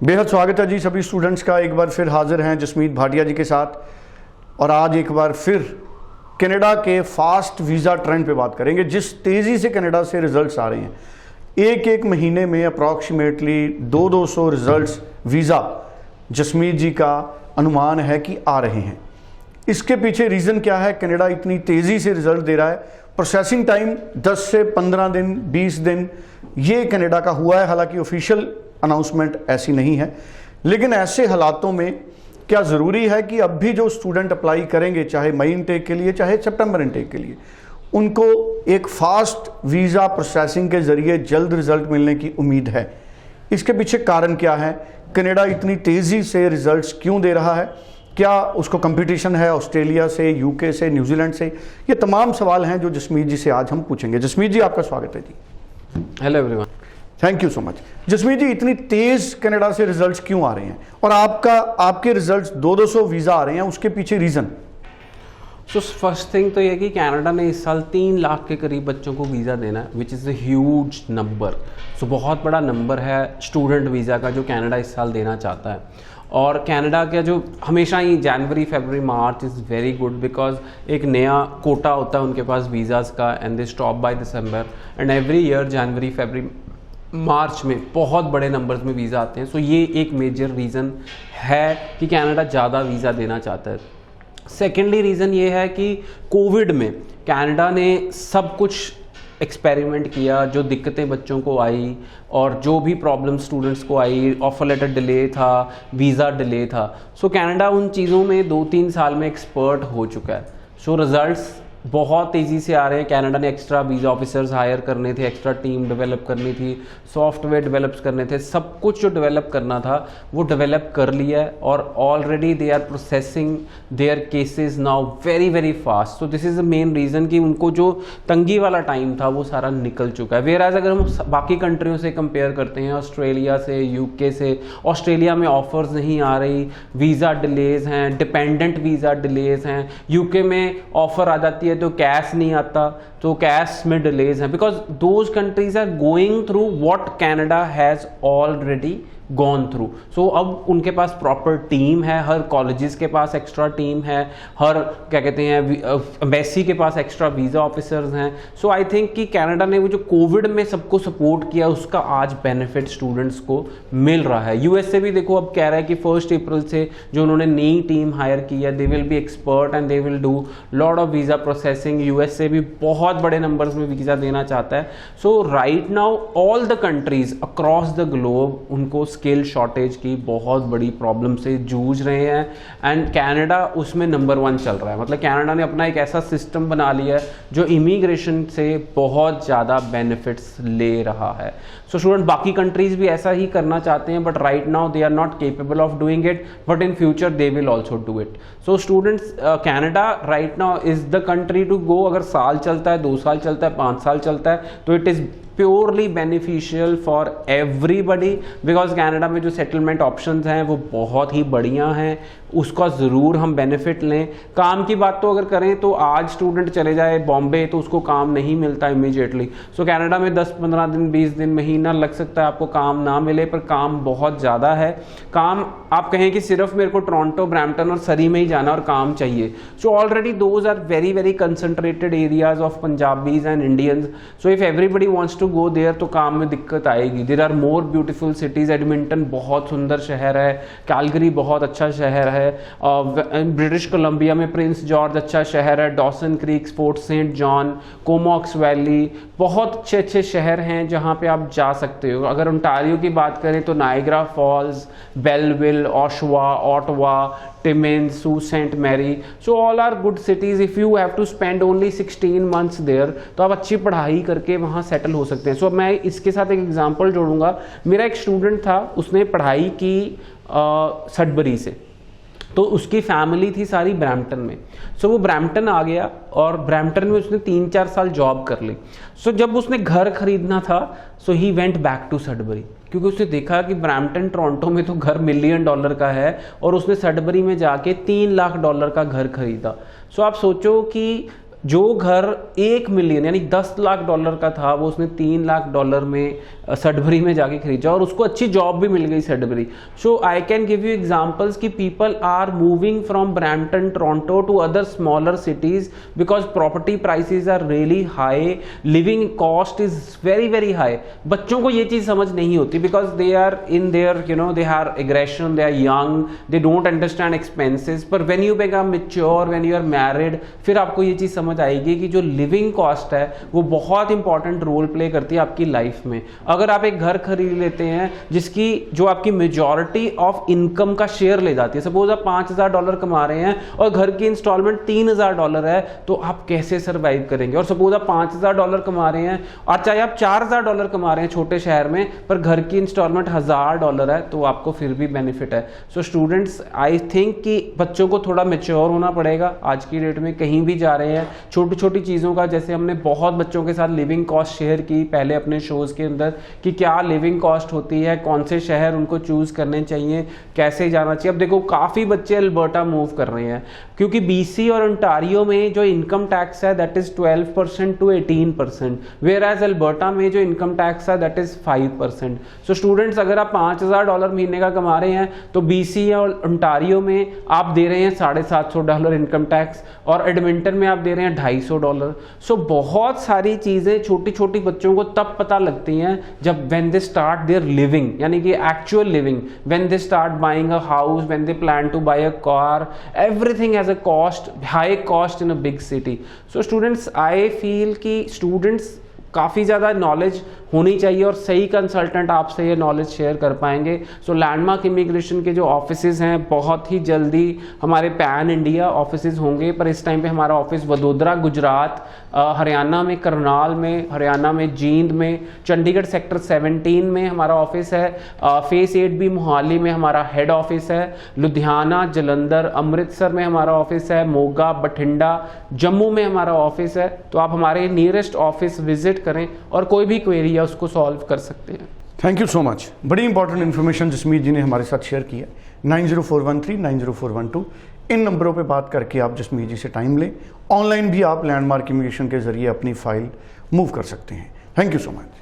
बेहद स्वागत है जी सभी स्टूडेंट्स का। एक बार फिर हाजिर हैं जसमीत भाटिया जी के साथ और आज एक बार फिर कनाडा के फास्ट वीज़ा ट्रेंड पे बात करेंगे। जिस तेज़ी से कनाडा से रिजल्ट्स आ रहे हैं, एक एक महीने में अप्रॉक्सीमेटली 200 रिजल्ट्स वीज़ा जसमीत जी का अनुमान है कि आ रहे हैं। इसके पीछे रीज़न क्या है? कनाडा इतनी तेज़ी से रिजल्ट दे रहा है। प्रोसेसिंग टाइम 10 से 15 दिन 20 दिन ये कनाडा का हुआ है। हालांकि ऑफिशियल अनाउंसमेंट ऐसी नहीं है, लेकिन ऐसे हालातों में क्या ज़रूरी है कि अब भी जो स्टूडेंट अप्लाई करेंगे, चाहे मई इनटेक के लिए चाहे सितंबर इनटेक के लिए, उनको एक फास्ट वीज़ा प्रोसेसिंग के ज़रिए जल्द रिज़ल्ट मिलने की उम्मीद है। इसके पीछे कारण क्या है? कनाडा इतनी तेज़ी से रिज़ल्ट्स क्यों दे रहा है? क्या उसको कंपटीशन है ऑस्ट्रेलिया से, यूके से, न्यूजीलैंड से? ये तमाम सवाल हैं जो जसमीत जी से आज हम पूछेंगे। जसमीत जी, आपका स्वागत है जी। Hello everyone, thank you so much. Jasmeet ji, इतनी तेज़ कनाडा से रिजल्ट्स क्यों आ रहे हैं और आपके रिजल्ट्स 200 वीज़ा आ रहे हैं, उसके पीछे रीज़न? सो फर्स्ट थिंग तो ये कि कनाडा ने इस साल 3 लाख के करीब बच्चों को वीज़ा देना है, which is a huge number. सो बहुत बड़ा नंबर है स्टूडेंट वीज़ा का जो कनाडा इस साल देना चाहता है। और कनाडा का जो हमेशा ही जनवरी फरवरी मार्च इज़ वेरी गुड बिकॉज एक नया कोटा होता है उनके पास वीज़ाज़ का, and they stop by December, and every year जनवरी फरवरी मार्च में बहुत बड़े नंबर्स में वीज़ा आते हैं। सो ये एक मेजर रीज़न है कि कनाडा ज़्यादा वीज़ा देना चाहता है। सेकेंडली रीज़न ये है कि कोविड में कनाडा ने सब कुछ एक्सपेरिमेंट किया, जो दिक्कतें बच्चों को आई और जो भी प्रॉब्लम स्टूडेंट्स को आई, ऑफर लेटर डिले था, वीज़ा डिले था। सो कनाडा उन चीज़ों में 2-3 साल में एक्सपर्ट हो चुका है। सो रिजल्ट्स बहुत तेज़ी से आ रहे हैं। कनाडा ने एक्स्ट्रा वीज़ा ऑफिसर्स हायर करने थे, एक्स्ट्रा टीम डेवलप करनी थी, सॉफ्टवेयर डेवलप करने थे, सब कुछ जो डेवलप करना था वो डेवलप कर लिया है और already they are processing their cases now very very fast. So this is the main reason कि उनको जो तंगी वाला टाइम था वो सारा निकल चुका है। वेयर एज अगर हम बाकी कंट्रियों से कंपेयर करते हैं, ऑस्ट्रेलिया से, यूके से, ऑस्ट्रेलिया में ऑफर्स नहीं आ रही, वीज़ा डिलेज हैं, डिपेंडेंट वीज़ा डिलेज हैं। यूके में ऑफर आ जाती है तो कैश नहीं आता, तो कैश में डिलेज है because those countries are going through what Canada has already gone through. So अब उनके पास प्रॉपर टीम है, हर कॉलेजेस के पास एक्स्ट्रा टीम है, हर क्या कहते हैं एम्बेसी के पास एक्स्ट्रा वीज़ा ऑफिसर्स हैं। सो आई थिंक कि कनाडा ने वो जो कोविड में सबको सपोर्ट किया उसका आज बेनिफिट स्टूडेंट्स को मिल रहा है। यूएस से भी देखो अब कह रहा है कि 1 अप्रैल से जो उन्होंने नई टीम हायर की है, they will be expert and they will do lot of visa processing. US से भी बहुत बड़े नंबर्स में वीज़ा देना चाहता है। So right now all the countries across the globe उनको स्किल शॉर्टेज की बहुत बड़ी प्रॉब्लम से जूझ रहे हैं एंड कनाडा उसमें नंबर 1 चल रहा है। मतलब कनाडा ने अपना एक ऐसा सिस्टम बना लिया है जो इमिग्रेशन से बहुत ज़्यादा बेनिफिट्स ले रहा है। सो स्टूडेंट, बाकी कंट्रीज भी ऐसा ही करना चाहते हैं, but right now they are not capable of doing it, but in future they will also do it. So students, Canada right now is the country to go. अगर साल चलता है, 2 साल चलता है, 5 साल चलता है, तो it is purely beneficial for everybody because Canada में जो सेटलमेंट ऑप्शंस हैं वो बहुत ही बढ़िया हैं, उसका ज़रूर हम बेनिफिट लें। काम की बात तो अगर करें तो आज स्टूडेंट चले जाए बॉम्बे तो उसको काम नहीं मिलता इमीडिएटली। सो कनाडा में 10-15 दिन, 20 दिन, महीना लग सकता है आपको काम ना मिले, पर काम बहुत ज़्यादा है। काम आप कहें कि सिर्फ मेरे को टोरंटो, ब्रैम्पटन और सरी में ही जाना और काम चाहिए, so already those are very very concentrated areas of Punjabis and Indians. So if everybody wants to go there तो काम में दिक्कत आएगी। There are more beautiful cities. Edmonton बहुत सुंदर शहर है, कैलगरी बहुत अच्छा शहर है, ब्रिटिश कोलंबिया में प्रिंस जॉर्ज अच्छा शहर है, Dawson Creek, Fort Saint John, Comox Valley, बहुत अच्छे अच्छे शहर हैं जहाँ पे आप जा सकते हो। अगर ओंटारियो की बात करें तो Niagara Falls, Belleville, Oshawa, Ottawa, Timmins, सू Sainte Marie, so all are good cities. If you have to spend only 16 months there तो आप अच्छी पढ़ाई करके वहाँ सेटल हो सकते हैं। सो मैं इसके साथ एक एग्जांपल जोड़ूंगा। मेरा एक स्टूडेंट था, उसने पढ़ाई की सडबरी से, तो उसकी फैमिली थी सारी ब्रैम्पटन में। सो वो ब्रैम्पटन आ गया और ब्रैम्पटन में उसने 3-4 साल जॉब कर ली। सो जब उसने घर खरीदना था, so he went back to Sudbury, क्योंकि उसने देखा कि ब्रैम्पटन टोरंटो में तो घर $1 मिलियन का है और उसने सडबरी में जाके $3 लाख का घर खरीदा। सो आप सोचो कि जो घर 1 मिलियन यानी 10 लाख डॉलर का था वो उसने 3 लाख डॉलर में सडबरी में जाके खरीदा और उसको अच्छी जॉब भी मिल गई Sudbury. So I can give you examples कि people are moving from Brampton Toronto to other smaller cities because property prices are really high, living cost is very very high. बच्चों को ये चीज समझ नहीं होती because they are in there they are aggression, they are young, they don't understand expenses. पर when you become mature, when you are married, फिर आपको ये चीज समझ आएगी कि जो लिविंग कॉस्ट है वो बहुत इंपॉर्टेंट रोल प्ले करती है आपकी लाइफ में। अगर आप एक घर खरीद लेते हैं जिसकी जो आपकी मेजॉरिटी ऑफ इनकम का शेयर ले जाती है, सपोज आप $5,000 कमा रहे हैं और घर की इंस्टॉलमेंट $3,000 है, तो आप कैसे सर्वाइव करेंगे? और सपोज आप $5,000 कमा रहे हैं और चाहे आप $4,000 कमा रहे हैं छोटे शहर में, पर घर की इंस्टॉलमेंट $1,000 है, तो आपको फिर भी बेनिफिट है। सो स्टूडेंट्स, आई थिंक कि बच्चों को थोड़ा मेच्योर होना पड़ेगा। आज की डेट में कहीं भी जा रहे हैं, छोटी छोटी चीज़ों का, जैसे हमने बहुत बच्चों के साथ लिविंग कॉस्ट शेयर की पहले अपने शोज़ के अंदर कि क्या लिविंग कॉस्ट होती है, कौन से शहर उनको चूज़ करने चाहिए, कैसे जाना चाहिए। अब देखो काफ़ी बच्चे अल्बर्टा मूव कर रहे हैं क्योंकि BC और ओंटारियो में जो इनकम टैक्स है that is 12% to 18%, whereas Alberta में जो इनकम टैक्स है दैट इज़ 5%। सो स्टूडेंट्स, अगर आप $5,000 महीने का कमा रहे हैं तो BC और ओंटारियो में आप दे रहे हैं $750 इनकम टैक्स और एडमिंटन में आप दे रहे हैं $250। सो बहुत सारी चीज़ें छोटी छोटी बच्चों को तब पता लगती हैं जब when they start their living, यानी कि actual living, when they start buying a house, when they plan to buy a car, everything has a cost, high cost in a big city. So students, I feel कि students काफ़ी ज़्यादा knowledge होनी चाहिए और सही consultant आपसे ये knowledge share कर पाएंगे। सो लैंडमार्क इमिग्रेशन के जो ऑफिसेज हैं बहुत ही जल्दी हमारे पैन इंडिया ऑफिसेज होंगे, पर इस टाइम पे हमारा ऑफिस वडोदरा गुजरात, हरियाणा में करनाल में, हरियाणा में जींद में, चंडीगढ़ सेक्टर 17 में हमारा ऑफिस है, फेस 8B मोहाली में हमारा हेड ऑफिस है, लुधियाना, जलंधर, अमृतसर में हमारा ऑफिस है, मोगा, बठिंडा, जम्मू में हमारा ऑफिस है। तो आप हमारे नियरेस्ट ऑफिस विजिट करें और कोई भी क्वेरी है उसको सॉल्व कर सकते हैं। Thank you so much. बड़ी इंपॉर्टेंट इन्फॉर्मेशन जसमीत जी ने हमारे साथ शेयर की है। 90413 90412 इन नंबरों पे बात करके आप जसमीत जी से टाइम लें। ऑनलाइन भी आप लैंडमार्क इमिग्रेशन के जरिए अपनी फाइल मूव कर सकते हैं। Thank you so much.